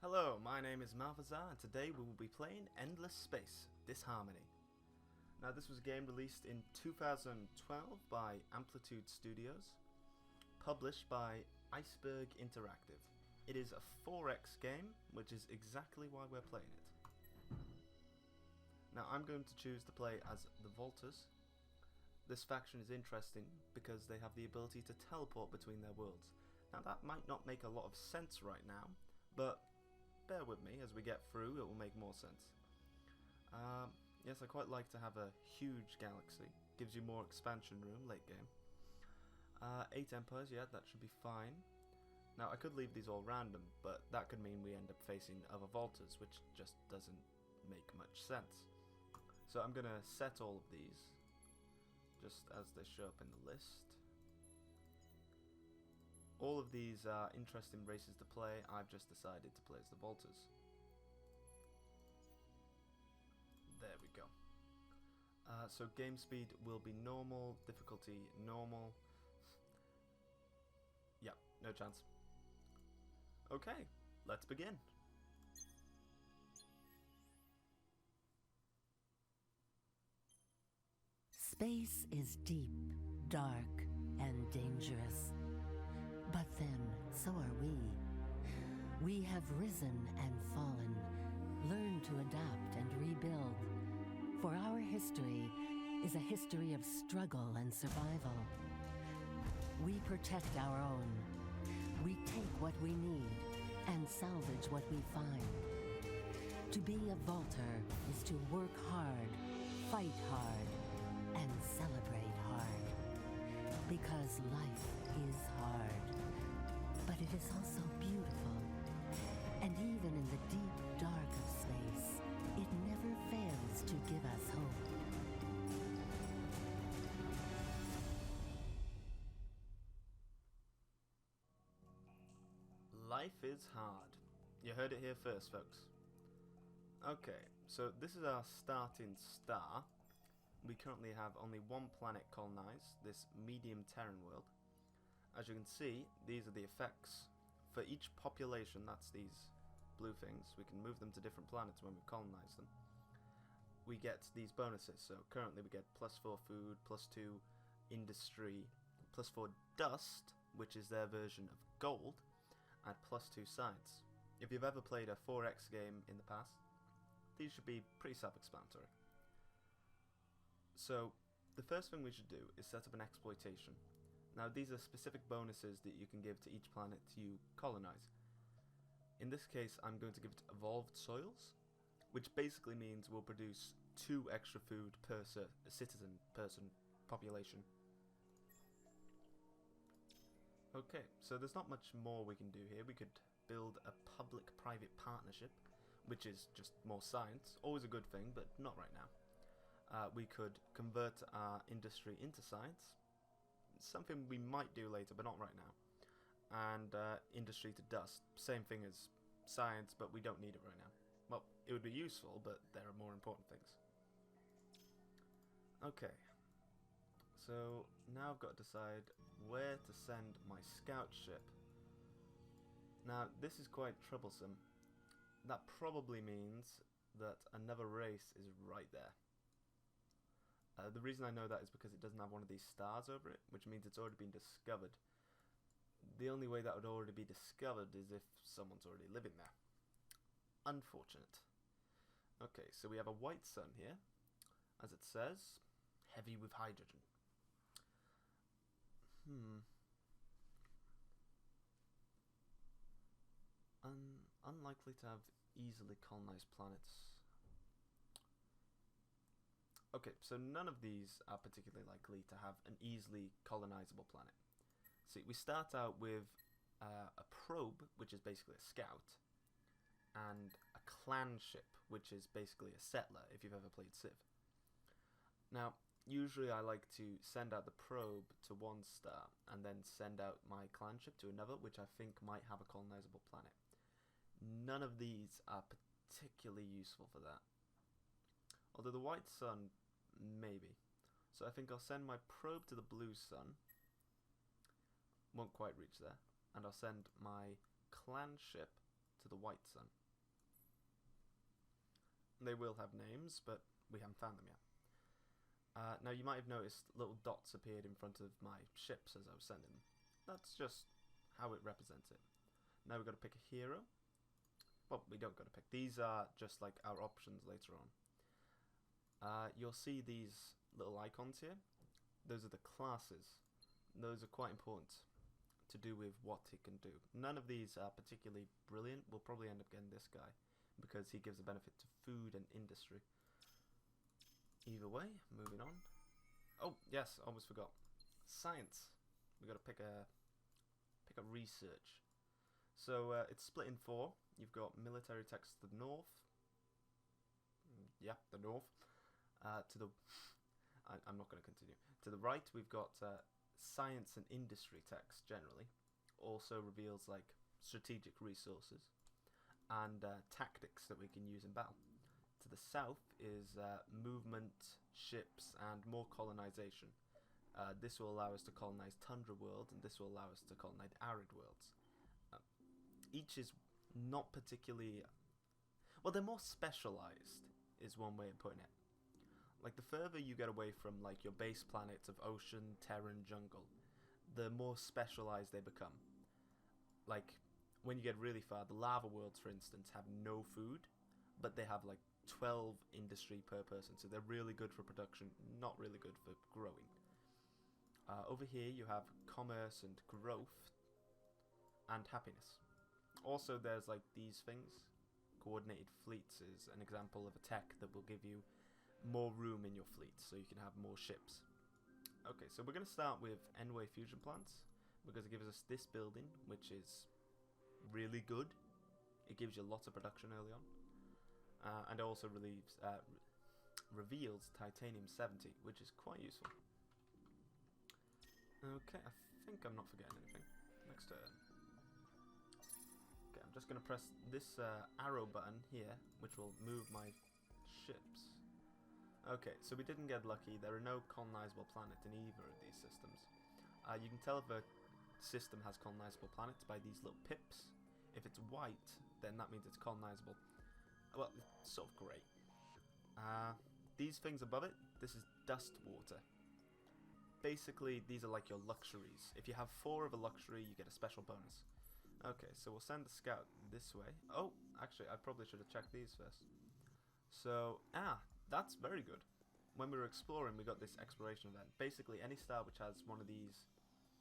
Hello, my name is Malvazar and today we will be playing Endless Space: Disharmony. Now this was a game released in 2012 by Amplitude Studios, published by Iceberg Interactive. It is a 4X game, which is exactly why we're playing it. Now I'm going to choose to play as the Volters. This faction is interesting because they have the ability to teleport between their worlds. Now that might not make a lot of sense right now, but bear with me, as we get through it will make more sense. Yes, I quite like to have a huge galaxy. Gives you more expansion room late game. 8 empires, yeah, that should be fine. Now I could leave these all random, but that could mean we end up facing other Volters, which just doesn't make much sense. So I'm gonna set all of these, just as they show up in the list. All of these are interesting races to play. I've just decided to play as the Volters. There we go. So game speed will be normal, difficulty normal. Yeah, no chance. Okay, let's begin. Space is deep, dark, and dangerous. But then, so are we. We have risen and fallen, learned to adapt and rebuild. For our history is a history of struggle and survival. We protect our own. We take what we need and salvage what we find. To be a Volter is to work hard, fight hard, and celebrate hard. Because life is hard. But it is also beautiful. And even in the deep dark of space, it never fails to give us hope. Life is hard. You heard it here first, folks. Okay, so this is our starting star. We currently have only one planet colonized, this medium Terran world. As you can see, these are the effects. For each population, that's these blue things, we can move them to different planets when we colonize them. We get these bonuses, so currently we get +4 food, +2 industry, +4 dust, which is their version of gold, and +2 science. If you've ever played a 4X game in the past, these should be pretty self-explanatory. So, the first thing we should do is set up an exploitation. Now these are specific bonuses that you can give to each planet you colonize. In this case I'm going to give it evolved soils, which basically means we'll produce 2 extra food per citizen person population. Okay, so there's not much more we can do here. We could build a public-private partnership, which is just more science, always a good thing, but not right now. We could convert our industry into science, something we might do later, but not right now. And industry to dust, same thing as science, but we don't need it right now. Well, it would be useful, but there are more important things. Okay, so now I've got to decide where to send my scout ship. Now this is quite troublesome. That probably means that another race is right there. The reason I know that is because it doesn't have one of these stars over it, which means it's already been discovered. The only way that would already be discovered is if someone's already living there. Unfortunate. Okay, so we have a white sun here, as it says, heavy with hydrogen. Unlikely to have easily colonized planets. Okay, so none of these are particularly likely to have an easily colonizable planet. See, we start out with a probe, which is basically a scout, and a clan ship, which is basically a settler, if you've ever played Civ. Now, usually I like to send out the probe to one star, and then send out my clan ship to another, which I think might have a colonizable planet. None of these are particularly useful for that. Although the white sun, maybe. So I think I'll send my probe to the blue sun. Won't quite reach there. And I'll send my clan ship to the white sun. They will have names, but we haven't found them yet. Now you might have noticed little dots appeared in front of my ships as I was sending them. That's just how it represents it. Now we've got to pick a hero. Well, we don't got to pick. These are just like our options later on. You'll see these little icons here. Those are the classes. Those are quite important to do with what it can do. None of these are particularly brilliant. We'll probably end up getting this guy because he gives a benefit to food and industry. Either way, moving on. Oh yes, almost forgot. Science. We got to pick a research. So it's split in 4. You've got military techs to the north. Yeah, the north. To the I'm not going to continue. To the right, we've got science and industry techs generally. Also reveals like strategic resources and tactics that we can use in battle. To the south is movement, ships, and more colonization. This will allow us to colonize tundra worlds, and this will allow us to colonize arid worlds. Each is not particularly... Well, they're more specialized, is one way of putting it. Like, the further you get away from, like, your base planets of ocean, terran, jungle, the more specialized they become. Like, when you get really far, the lava worlds, for instance, have no food, but they have, like, 12 industry per person, so they're really good for production, not really good for growing. Over here, you have commerce and growth, and happiness. Also, there's like these things. Coordinated fleets is an example of a tech that will give you more room in your fleet, so you can have more ships. Okay, so we're going to start with N-Way fusion plants, because it gives us this building, which is really good. It gives you lots of production early on. And also reveals titanium 70, which is quite useful. Okay, I think I'm not forgetting anything. Next turn. Okay, I'm just going to press this arrow button here, which will move my ships. Okay, so we didn't get lucky. There are no colonizable planets in either of these systems. You can tell if a system has colonizable planets by these little pips. If it's white, then that means it's colonizable. Well, it's sort of grey. These things above it, this is dust water. Basically, these are like your luxuries. If you have 4 of a luxury, you get a special bonus. Okay, so we'll send the scout this way. Oh, actually, I probably should have checked these first. So, that's very good. When we were exploring, we got this exploration event. Basically, any star which has one of these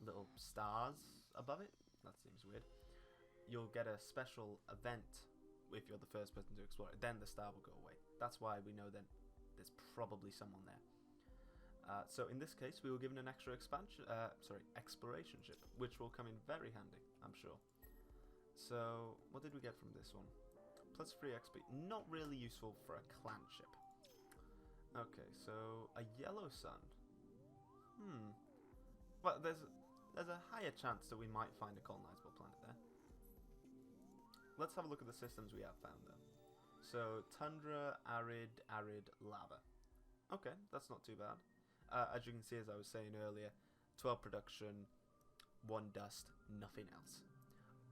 little stars above it, that seems weird, you'll get a special event if you're the first person to explore it. Then the star will go away. That's why we know that there's probably someone there. So in this case, we were given an extra exploration ship, which will come in very handy, I'm sure. So, what did we get from this one? Plus 3 XP. Not really useful for a clan ship. Okay, so a yellow sun. Well, there's a higher chance that we might find a colonizable planet there. Let's have a look at the systems we have found, though. So, tundra, arid, lava. Okay, that's not too bad. As you can see, as I was saying earlier, 12 production, 1 dust, nothing else.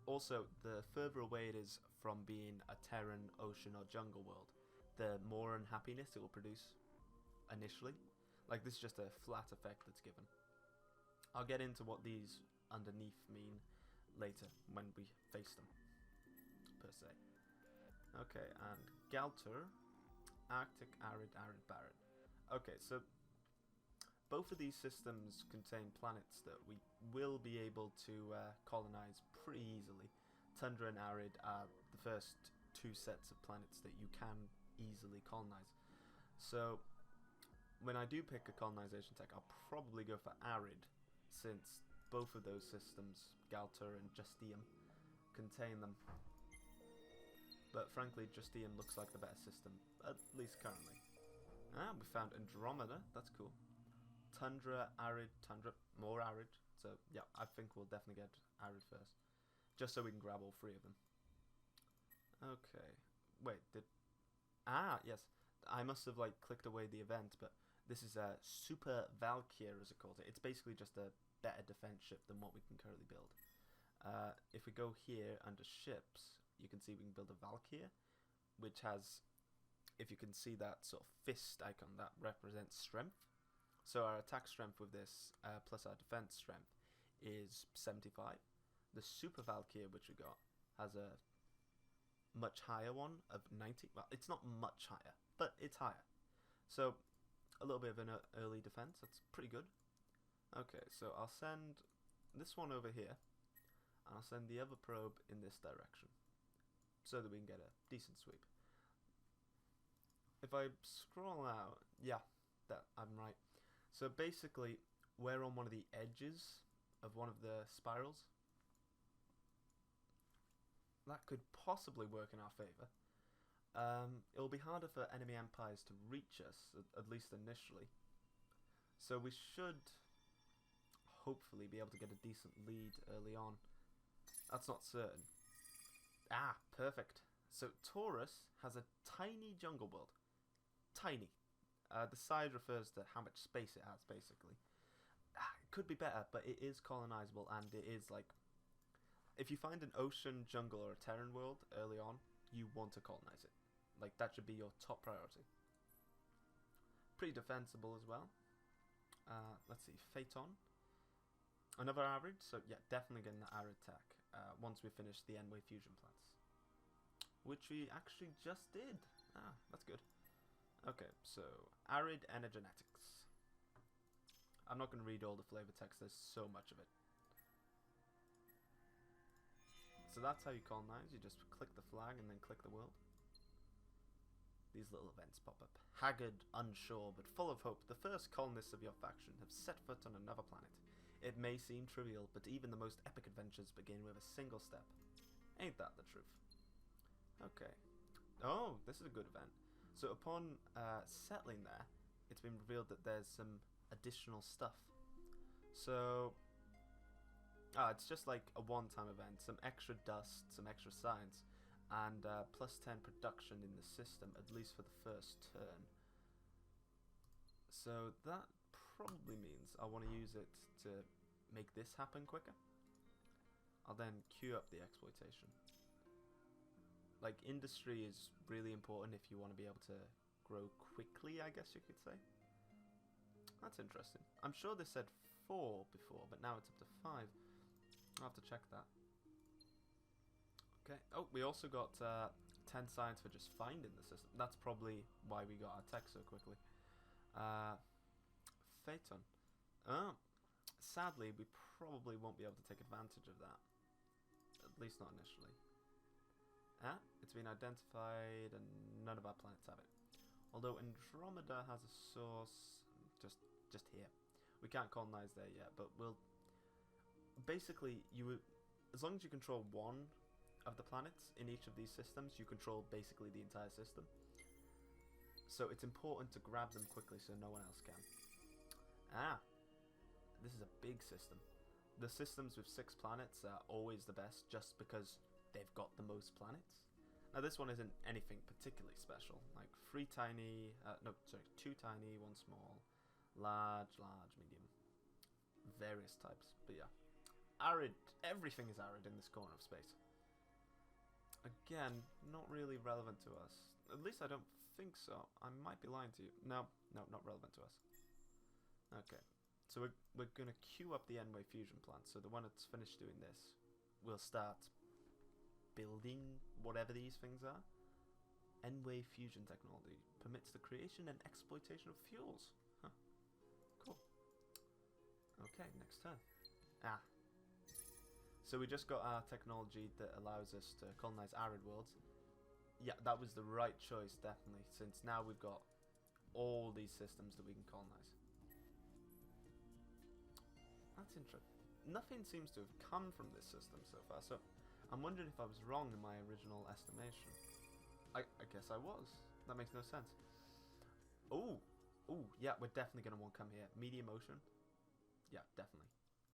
Also, the further away it is from being a terran, ocean, or jungle world, the more unhappiness it will produce initially. Like, this is just a flat effect that's given. I'll get into what these underneath mean later when we face them, per se. Okay, and Galter, Arctic, arid, barren. Okay, so both of these systems contain planets that we will be able to colonize pretty easily. Tundra and arid are the first 2 sets of planets that you can easily colonize. So when I do pick a colonization tech, I'll probably go for arid, since both of those systems, Galter and Justium, contain them. But frankly, Justium looks like the better system, at least currently. We found Andromeda, that's cool. Tundra, arid, more arid. So yeah, I think we'll definitely get arid first, just so we can grab all 3 of them. Okay, wait, yes, I must have like clicked away the event, but this is a Super Valkyr, as it calls it. It's basically just a better defense ship than what we can currently build. If we go here under ships, you can see we can build a Valkyrie, which has, if you can see that sort of fist icon, that represents strength. So our attack strength with this, plus our defense strength, is 75. The Super Valkyrie, which we got, has a much higher one of 90. Well, it's not much higher, but it's higher. So a little bit of an early defense. That's pretty good. Okay, so I'll send this one over here, and I'll send the other probe in this direction, so that we can get a decent sweep. If I scroll out, yeah, that I'm right. So basically, we're on one of the edges of one of the spirals. That could possibly work in our favour. It'll be harder for enemy empires to reach us, at least initially. So we should hopefully be able to get a decent lead early on. That's not certain. Ah, perfect. So Taurus has a tiny jungle world. Tiny. The size refers to how much space it has, basically. It could be better, but it is colonizable, and it is like, if you find an ocean, jungle, or a Terran world early on, you want to colonize it. Like, that should be your top priority. Pretty defensible as well. Let's see, Phaeton. Another arid, so yeah, definitely getting the arid tech once we finish the N-Wave fusion plants. Which we actually just did. Ah, that's good. Okay, so arid energenetics. I'm not going to read all the flavor text, there's so much of it. So that's how you colonize, you just click the flag and then click the world. These little events pop up. Haggard, unsure, but full of hope, the first colonists of your faction have set foot on another planet. It may seem trivial, but even the most epic adventures begin with a single step. Ain't that the truth? Okay. Oh, this is a good event. So upon settling there, it's been revealed that there's some additional stuff. So, it's just like a one-time event, some extra dust, some extra science, and plus 10 production in the system, at least for the first turn. So that probably means I want to use it to make this happen quicker. I'll then queue up the exploitation. Like, industry is really important if you want to be able to grow quickly, I guess you could say. That's interesting. I'm sure they said 4 before, but now it's up to 5. I'll have to check that. Okay. Oh, we also got 10 science for just finding the system. That's probably why we got our tech so quickly. Phaeton. Oh, sadly, we probably won't be able to take advantage of that. At least not initially. It's been identified and none of our planets have it. Although Andromeda has a source just here. We can't colonize there yet, but we'll... Basically, as long as you control one of the planets in each of these systems, you control basically the entire system. So it's important to grab them quickly so no one else can. This is a big system. The systems with 6 planets are always the best just because they've got the most planets. Now this one isn't anything particularly special, like 2 tiny, 1 small, large, medium, various types, but yeah. Arid, everything is arid in this corner of space. Again, not really relevant to us. At least I don't think so. I might be lying to you. No, not relevant to us. Okay, so we're gonna queue up the N-Wave fusion plant, so the one that's finished doing this, we'll start building whatever these things are. N-Wave fusion technology permits the creation and exploitation of fuels. Huh. Cool. Okay, next turn. So we just got our technology that allows us to colonize arid worlds. Yeah, that was the right choice, definitely, since now we've got all these systems that we can colonize. That's interesting. Nothing seems to have come from this system so far, so I'm wondering if I was wrong in my original estimation. I guess I was. That makes no sense. Oh, yeah, we're definitely going to want to come here. Medium ocean? Yeah, definitely.